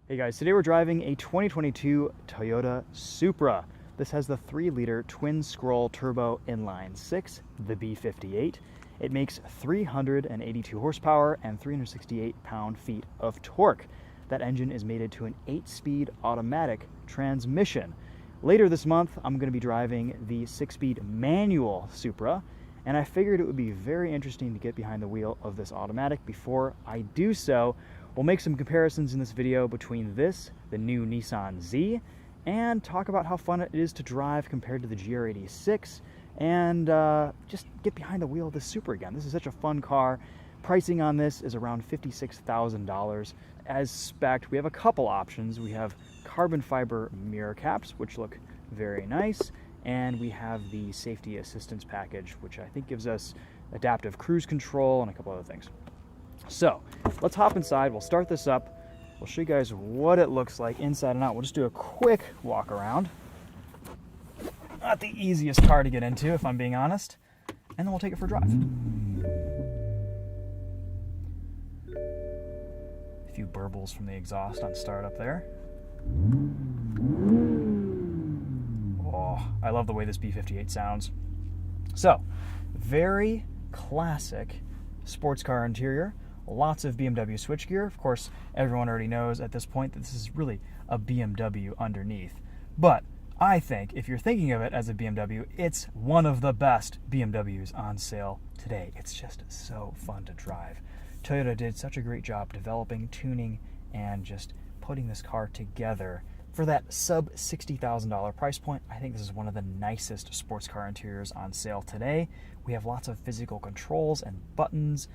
Hey guys, today we're driving a 2022 Toyota Supra. This has the 3-liter twin-scroll turbo inline-6, the B58. It makes 382 horsepower and 368 pound-feet of torque. That engine is mated to an 8-speed automatic transmission. Later this month, I'm going to be driving the 6-speed manual Supra, and I figured it would be very interesting to get behind the wheel of this automatic. Before I do so, we'll make some comparisons in this video between this, the new Nissan Z, and talk about how fun it is to drive compared to the GR86, and just get behind the wheel of the Supra again. This is such a fun car. Pricing on this is around $56,000. As spec'd, we have a couple options. We have carbon fiber mirror caps, which look very nice, and we have the safety assistance package, which I think gives us adaptive cruise control and a couple other things. So let's hop inside. We'll start this up. We'll show you guys what it looks like inside and out. We'll just do a quick walk around. Not the easiest car to get into, if I'm being honest. And then we'll take it for a drive. A few burbles from the exhaust on startup there. Oh, I love the way this B58 sounds. So, very classic sports car interior. Lots of BMW switchgear. Of course, everyone already knows at this point that this is really a BMW underneath. But I think if you're thinking of it as a BMW, it's one of the best BMWs on sale today. It's just so fun to drive. Toyota did such a great job developing, tuning, and just putting this car together. For that sub $60,000 price point, I think this is one of the nicest sports car interiors on sale today. We have lots of physical controls and buttons,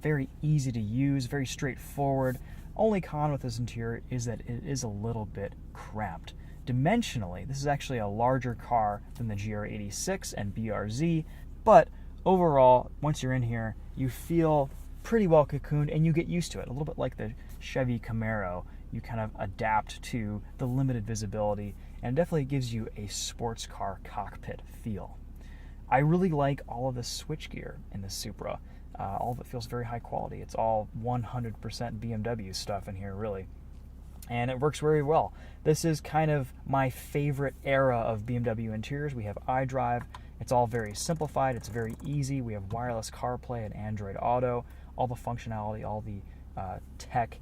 very easy to use, very straightforward. Only con with this interior is that it is a little bit cramped. Dimensionally, this is actually a larger car than the GR86 and BRZ, but overall, once you're in here, you feel pretty well cocooned and you get used to it. A little bit like the Chevy Camaro. You kind of adapt to the limited visibility, and it definitely gives you a sports car cockpit feel. I really like all of the switchgear in the Supra. All of it feels very high quality. It's all 100% BMW stuff in here, really. And it works very well. This is kind of my favorite era of BMW interiors. We have iDrive. It's all very simplified. It's very easy. We have wireless CarPlay and Android Auto. All the functionality, all the tech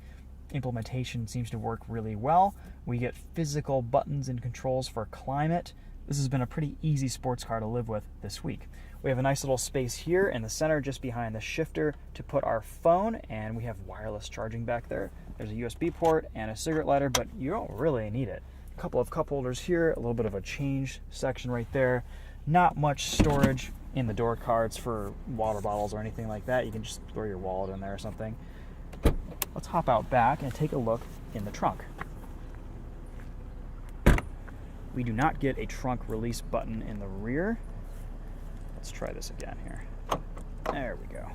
implementation seems to work really well. We get physical buttons and controls for climate. This has been a pretty easy sports car to live with this week. We have a nice little space here in the center just behind the shifter to put our phone, and we have wireless charging back there. There's a USB port and a cigarette lighter, but you don't really need it. A couple of cup holders here, a little bit of a change section right there. Not much storage in the door cards for water bottles or anything like that. You can just throw your wallet in there or something. Let's hop out back and take a look in the trunk. We do not get a trunk release button in the rear. Let's try this again here. There we go.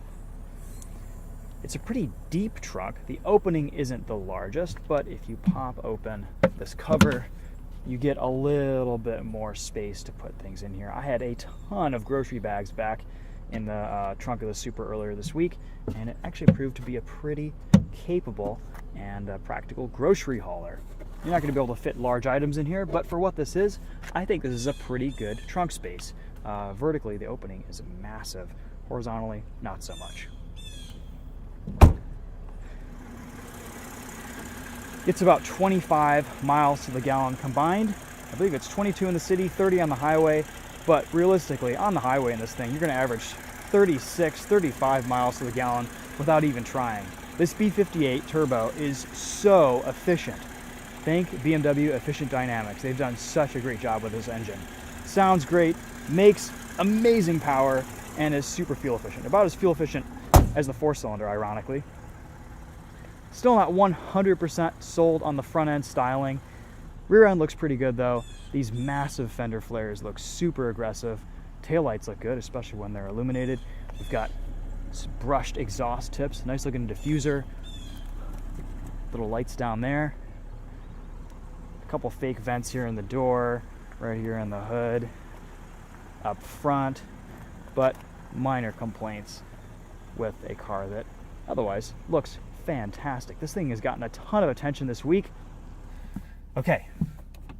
It's a pretty deep trunk. The opening isn't the largest, but if you pop open this cover, you get a little bit more space to put things in here. I had a ton of grocery bags back in the trunk of the Supra earlier this week, and it actually proved to be a pretty capable and practical grocery hauler. You're not going to be able to fit large items in here, but for what this is, I think this is a pretty good trunk space. Vertically, the opening is massive. Horizontally, not so much. It's about 25 miles to the gallon combined. I believe it's 22 in the city, 30 on the highway, but realistically, on the highway in this thing, you're going to average 36, 35 miles to the gallon without even trying. This B58 turbo is so efficient. Thank BMW Efficient Dynamics. They've done such a great job with this engine. Sounds great, makes amazing power, and is super fuel efficient. About as fuel efficient as the 4-cylinder, ironically. Still not 100% sold on the front end styling. Rear end looks pretty good though. These massive fender flares look super aggressive. Taillights look good, especially when they're illuminated. We've got brushed exhaust tips, nice looking diffuser. Little lights down there. A couple fake vents here in the door, right here in the hood, up front, but minor complaints with a car that otherwise looks fantastic. This thing has gotten a ton of attention this week. Okay,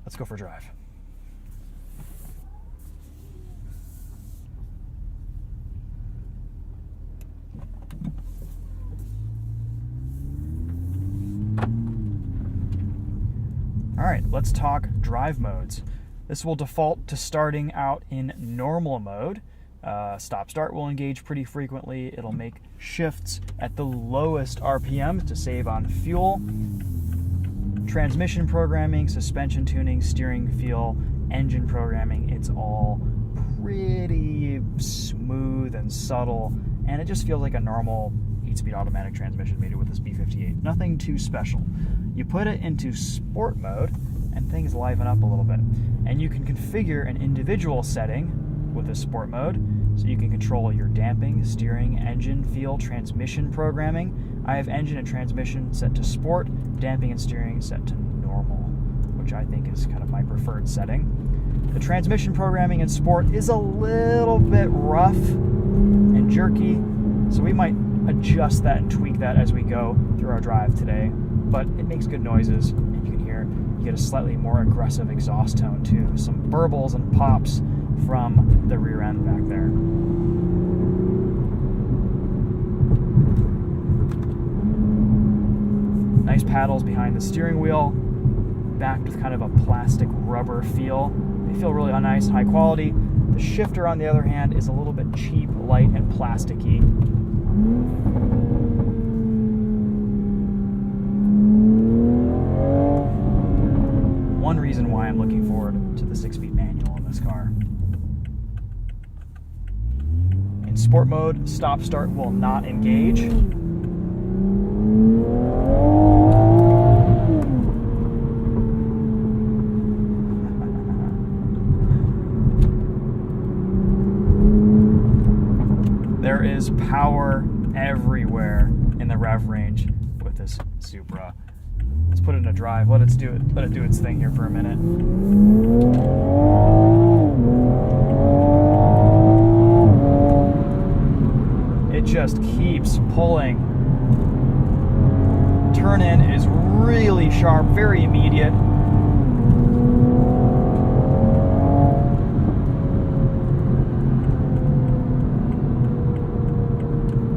let's go for a drive. All right, let's talk drive modes. This will default to starting out in normal mode. Stop-start will engage pretty frequently. It'll make shifts at the lowest RPM to save on fuel. Transmission programming, suspension tuning, steering feel, engine programming, it's all pretty smooth and subtle, and it just feels like a normal 8-speed automatic transmission made it with this B58. Nothing too special. You put it into sport mode, and things liven up a little bit. And you can configure an individual setting with this sport mode, so you can control your damping, steering, engine, feel, transmission programming. I have engine and transmission set to sport, damping and steering set to normal, which I think is kind of my preferred setting. The transmission programming in sport is a little bit rough and jerky, so we might adjust that and tweak that as we go through our drive today, but it makes good noises, and you can hear you get a slightly more aggressive exhaust tone too. Some burbles and pops from the rear end back there. Nice paddles behind the steering wheel, backed with kind of a plastic rubber feel. They feel really nice, high quality. The shifter, on the other hand, is a little bit cheap, light, and plasticky. One reason why I'm looking forward to the 6-speed manual in this car. In sport mode, stop-start will not engage. There is power everywhere in the rev range with this Supra. Let's put it in a drive. Let it do its thing here for a minute. It just keeps pulling. Turn in is really sharp, very immediate.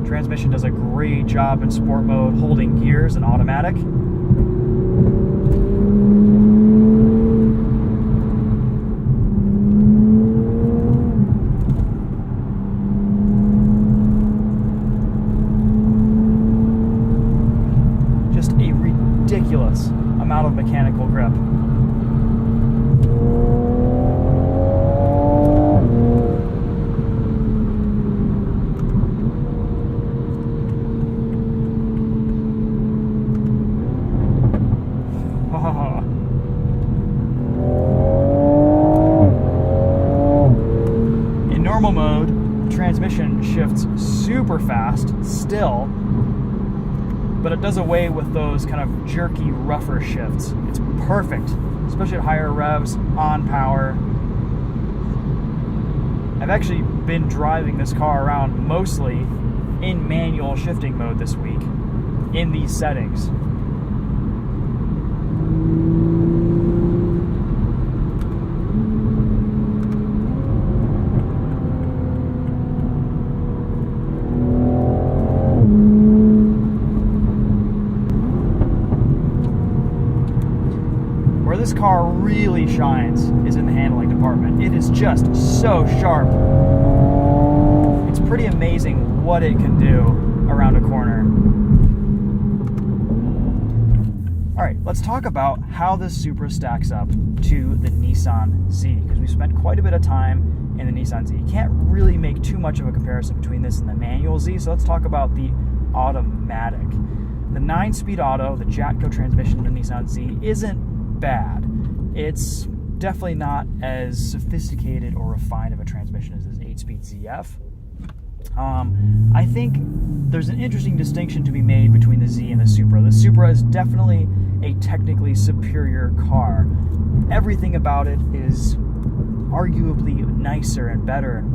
Transmission does a great job in sport mode holding gears and automatic. Just a ridiculous amount of mechanical grip. In normal mode, the transmission shifts super fast still, but it does away with those kind of jerky, rougher shifts. It's perfect, especially at higher revs, on power. I've actually been driving this car around mostly in manual shifting mode this week in these settings. Where this car really shines is in the handling department. It is just so sharp. It's pretty amazing what it can do around a corner. All right, let's talk about how the Supra stacks up to the Nissan Z, because we spent quite a bit of time in the Nissan Z. You can't really make too much of a comparison between this and the manual Z, so let's talk about the automatic. The 9-speed auto, the Jatco transmission in the Nissan Z, isn't bad. It's definitely not as sophisticated or refined of a transmission as this 8-speed ZF. I think there's an interesting distinction to be made between the Z and the Supra. The Supra is definitely a technically superior car. Everything about it is arguably nicer and better and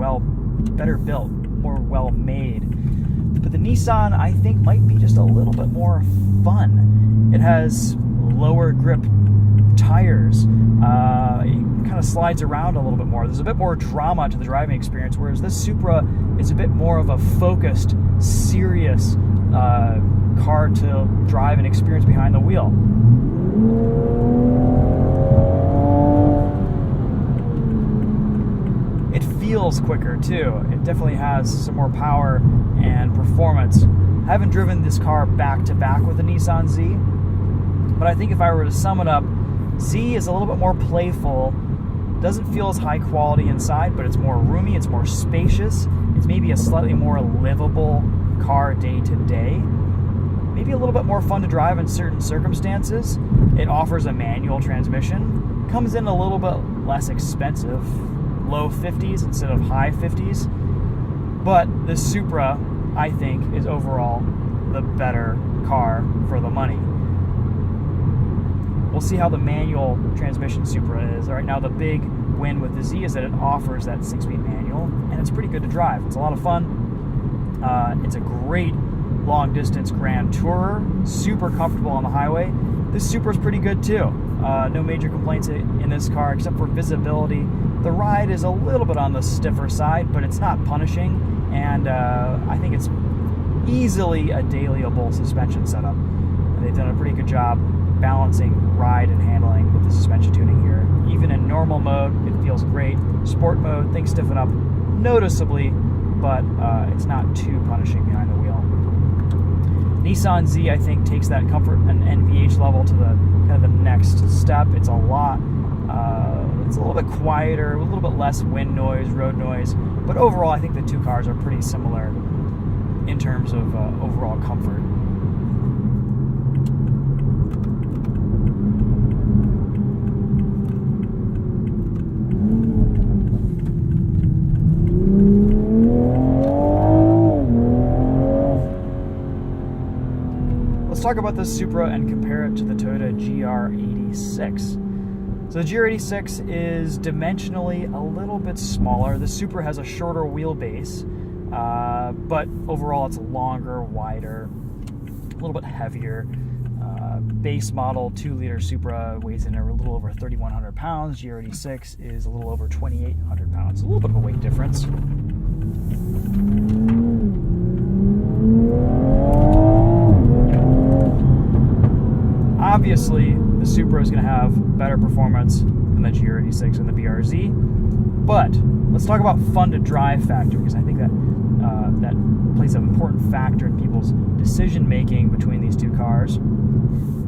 better built, more well made. The But the Nissan, I think, might be just a little bit more fun. It has lower grip tires. It kind of slides around a little bit more. There's a bit more drama to the driving experience, whereas this Supra is a bit more of a focused, serious car to drive and experience behind the wheel. It feels quicker too. It definitely has some more power and performance. I haven't driven this car back to back with the Nissan Z, but I think if I were to sum it up, Z is a little bit more playful, doesn't feel as high quality inside, but it's more roomy, it's more spacious, it's maybe a slightly more livable car day to day, maybe a little bit more fun to drive in certain circumstances. It offers a manual transmission, comes in a little bit less expensive, low 50s instead of high 50s, but the Supra, I think, is overall the better car for the money. We'll see how the manual transmission Supra is. Right now, the big win with the Z is that it offers that 6-speed manual, and it's pretty good to drive. It's a lot of fun. It's a great long-distance grand tourer, super comfortable on the highway. This Supra is pretty good too. No major complaints in this car except for visibility. The ride is a little bit on the stiffer side, but it's not punishing, and I think it's easily a dailyable suspension setup. They've done a pretty good job balancing ride and handling with the suspension tuning here. Even in normal mode, it feels great. Sport mode, things stiffen up noticeably, but it's not too punishing behind the wheel. Nissan Z, I think, takes that comfort and NVH level to the kind of the next step. It's a little bit quieter, a little bit less wind noise, road noise, but overall, I think the two cars are pretty similar in terms of overall comfort. Let's talk about the Supra and compare it to the Toyota GR86. So the GR86 is dimensionally a little bit smaller. The Supra has a shorter wheelbase, but overall it's longer, wider, a little bit heavier. Base model 2-liter Supra weighs in a little over 3,100 pounds. GR86 is a little over 2,800 pounds. A little bit of a weight difference. Obviously, the Supra is going to have better performance than the GR86 and the BRZ, but let's talk about fun to drive factor, because I think that that plays an important factor in people's decision making between these two cars.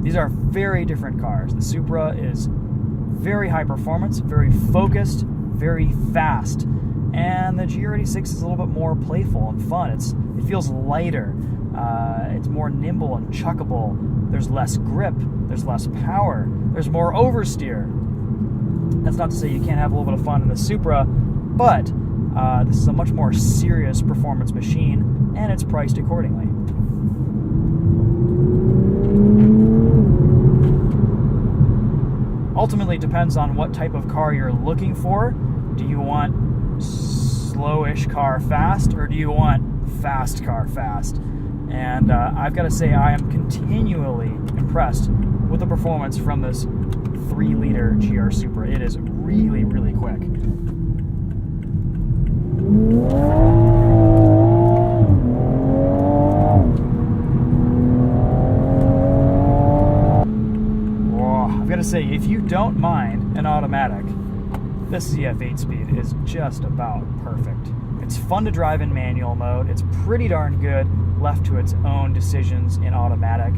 These are very different cars. The Supra is very high performance, very focused, very fast, and the GR86 is a little bit more playful and fun. It feels lighter. It's more nimble and chuckable. There's less grip. There's less power. There's more oversteer. That's not to say you can't have a little bit of fun in the Supra, but this is a much more serious performance machine, and it's priced accordingly. Ultimately, it depends on what type of car you're looking for. Do you want slowish car fast, or do you want fast car fast? And I've got to say, I am continually impressed with the performance from this 3-liter GR Supra. It is really, really quick. Whoa, I've got to say, if you don't mind an automatic, this ZF 8-speed is just about perfect. It's fun to drive in manual mode. It's pretty darn good left to its own decisions in automatic.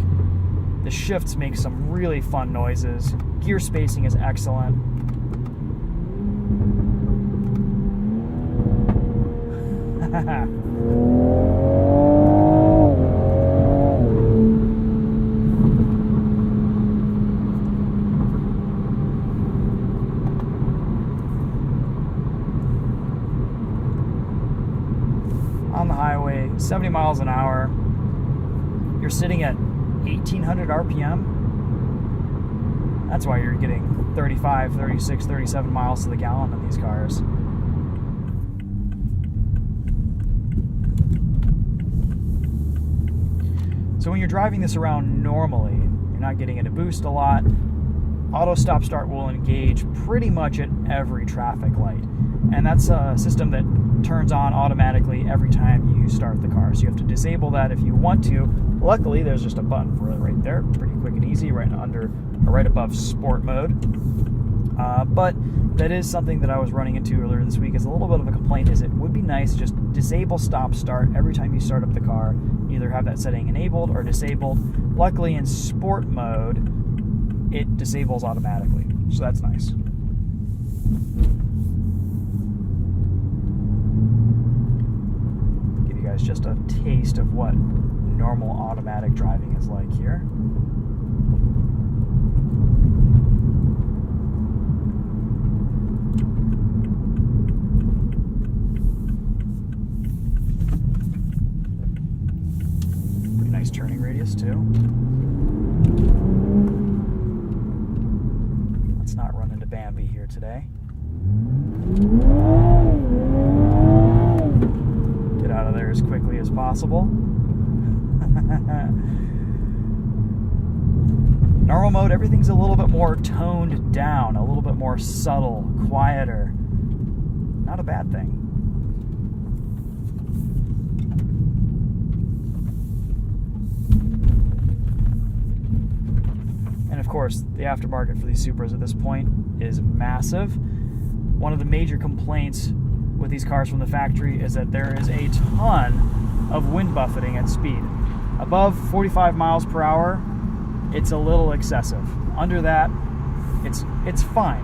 The shifts make some really fun noises. Gear spacing is excellent. On the highway, 70 miles an hour, you're sitting at 1,800 RPM. That's why you're getting 35, 36, 37 miles to the gallon in these cars. So when you're driving this around normally, you're not getting into boost a lot. Auto stop start will engage pretty much at every traffic light. And that's a system that turns on automatically every time you start the car. So you have to disable that if you want to. Luckily, there's just a button for it right there. Pretty quick and easy, right above sport mode. But that is something that I was running into earlier this week. Is a little bit of a complaint. Is it would be nice to just disable stop start every time you start up the car. Either have that setting enabled or disabled. Luckily, in sport mode, it disables automatically, so that's nice. Give you guys just a taste of what normal automatic driving is like here. Pretty nice turning radius too. Not run into Bambi here today. Get out of there as quickly as possible. Normal mode, everything's a little bit more toned down, a little bit more subtle, quieter. Not a bad thing. Of course, the aftermarket for these Supras at this point is massive. One of the major complaints with these cars from the factory is that there is a ton of wind buffeting at speed. Above 45 miles per hour, it's a little excessive. Under that, it's fine.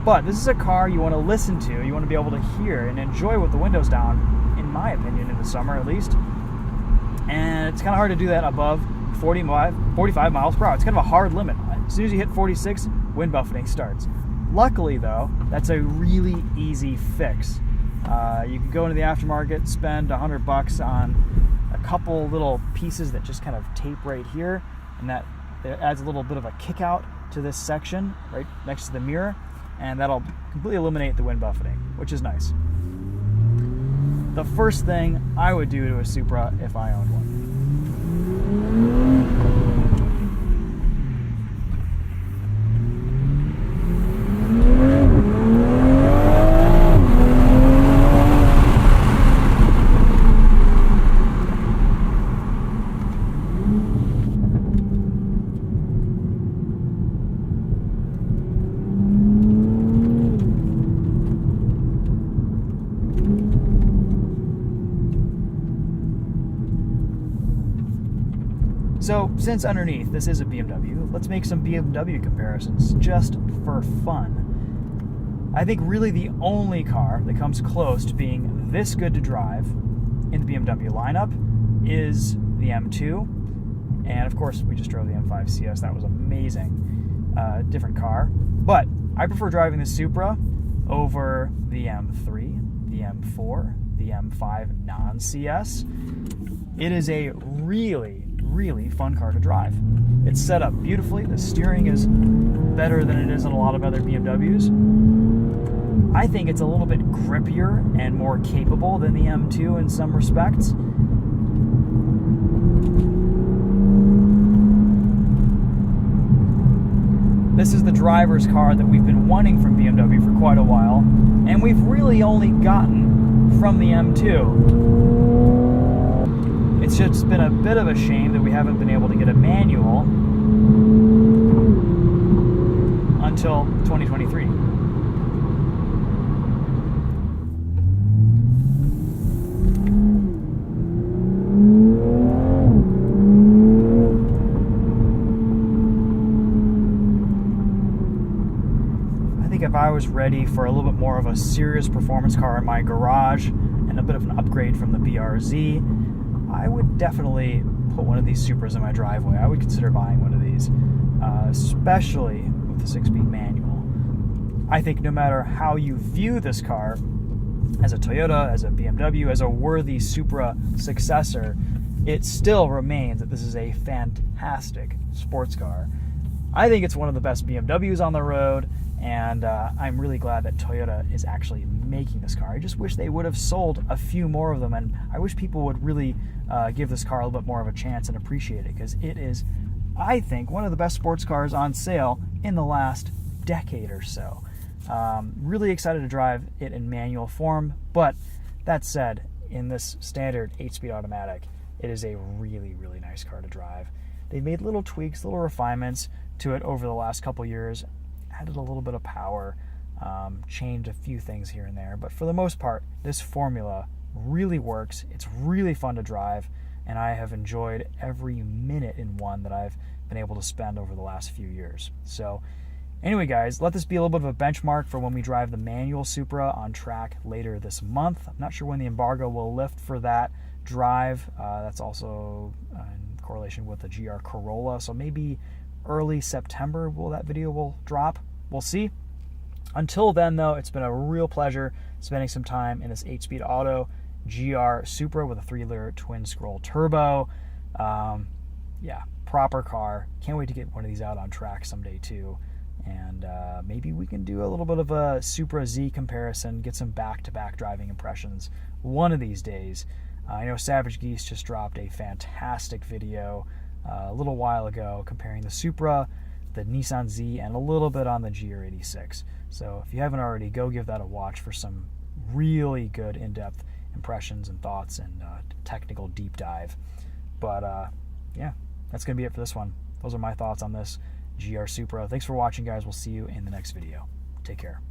But this is a car you want to listen to, you want to be able to hear and enjoy with the windows down, in my opinion, in the summer at least. And it's kind of hard to do that above 45 miles per hour. It's kind of a hard limit. As soon as you hit 46, wind buffeting starts. Luckily, though, that's a really easy fix. You can go into the aftermarket, spend $100 on a couple little pieces that just kind of tape right here, and that adds a little bit of a kick out to this section right next to the mirror, and that'll completely eliminate the wind buffeting, which is nice. The first thing I would do to a Supra if I owned one. So, since underneath this is a BMW, let's make some BMW comparisons just for fun. I think really the only car that comes close to being this good to drive in the BMW lineup is the M2. And of course, we just drove the M5 CS. That was amazing. Different car. But I prefer driving the Supra over the M3, the M4, the M5 non-CS. It is a really fun car to drive. It's set up beautifully. The steering is better than it is in a lot of other BMWs. I think it's a little bit grippier and more capable than the M2 in some respects. This is the driver's car that we've been wanting from BMW for quite a while, and we've really only gotten from the M2. It's just been a bit of a shame that we haven't been able to get a manual until 2023. I think if I was ready for a little bit more of a serious performance car in my garage and a bit of an upgrade from the BRZ, I would definitely put one of these Supras in my driveway. I would consider buying one of these, especially with the 6-speed manual. I think no matter how you view this car, as a Toyota, as a BMW, as a worthy Supra successor, it still remains that this is a fantastic sports car. I think it's one of the best BMWs on the road, and I'm really glad that Toyota is actually making this car. I just wish they would have sold a few more of them, and I wish people would really give this car a little bit more of a chance and appreciate it, because it is, I think, one of the best sports cars on sale in the last decade or so. Really excited to drive it in manual form, but that said, in this standard 8-speed automatic, it is a really, really nice car to drive. They've made little tweaks, little refinements to it over the last couple years, added a little bit of power, changed a few things here and there, but for the most part, this formula really works. It's really fun to drive, and I have enjoyed every minute in one that I've been able to spend over the last few years. So anyway, guys, let this be a little bit of a benchmark for when we drive the manual Supra on track later this month. I'm not sure when the embargo will lift for that drive. That's also in correlation with the GR Corolla, so maybe early September that video will drop. We'll see. Until then, though, it's been a real pleasure spending some time in this 8-speed auto GR Supra with a 3-liter twin-scroll turbo. Yeah, proper car. Can't wait to get one of these out on track someday, too. And maybe we can do a little bit of a Supra Z comparison, get some back-to-back driving impressions one of these days. I know Savage Geese just dropped a fantastic video a little while ago comparing the Supra, the Nissan Z, and a little bit on the GR86. So if you haven't already, go give that a watch for some really good in-depth impressions and thoughts and technical deep dive. But yeah, that's going to be it for this one. Those are my thoughts on this GR Supra. Thanks for watching, guys. We'll see you in the next video. Take care.